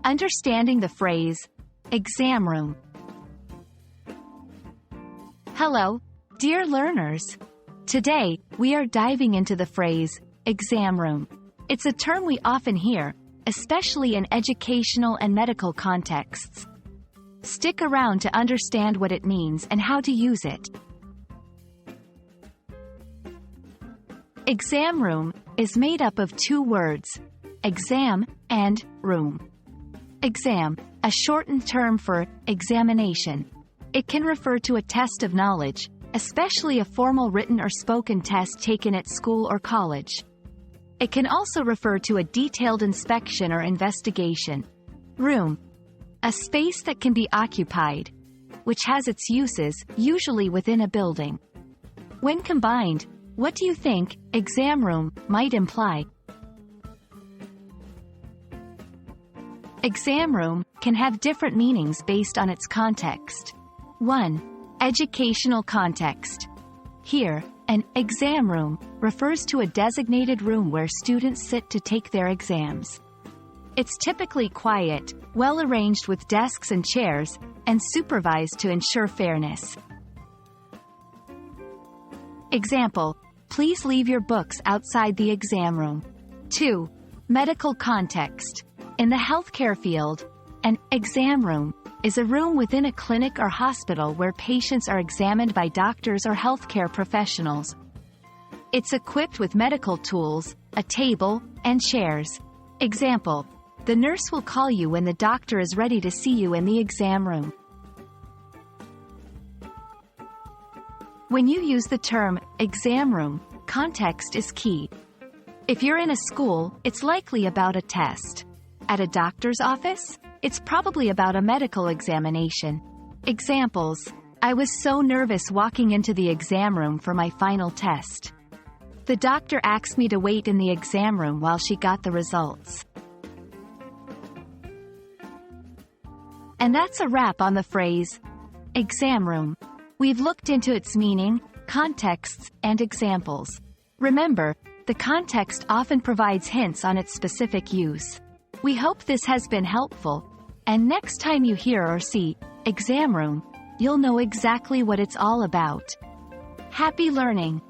Understanding the phrase, exam room. Hello, dear learners. Today, we are diving into the phrase, exam room. It's a term we often hear, especially in educational and medical contexts. Stick around to understand what it means and how to use it. Exam room is made up of two words, exam and room. Exam, a shortened term for examination. It can refer to a test of knowledge, especially a formal written or spoken test taken at school or college. It can also refer to a detailed inspection or investigation. Room, a space that can be occupied, which has its uses, usually within a building. When combined, what do you think exam room might imply? Exam room can have different meanings based on its context. 1. Educational context. Here, an exam room refers to a designated room where students sit to take their exams. It's typically quiet, well-arranged with desks and chairs, and supervised to ensure fairness. Example, please leave your books outside the exam room. 2. Medical context. In the healthcare field, an exam room is a room within a clinic or hospital where patients are examined by doctors or healthcare professionals. It's equipped with medical tools, a table, and chairs. Example, the nurse will call you when the doctor is ready to see you in the exam room. When you use the term exam room, context is key. If you're in a school, it's likely about a test. At a doctor's office, it's probably about a medical examination. Examples, I was so nervous walking into the exam room for my final test. The doctor asked me to wait in the exam room while she got the results. And that's a wrap on the phrase, exam room. We've looked into its meaning, contexts, and examples. Remember, the context often provides hints on its specific use. We hope this has been helpful, and next time you hear or see exam room, you'll know exactly what it's all about. Happy learning!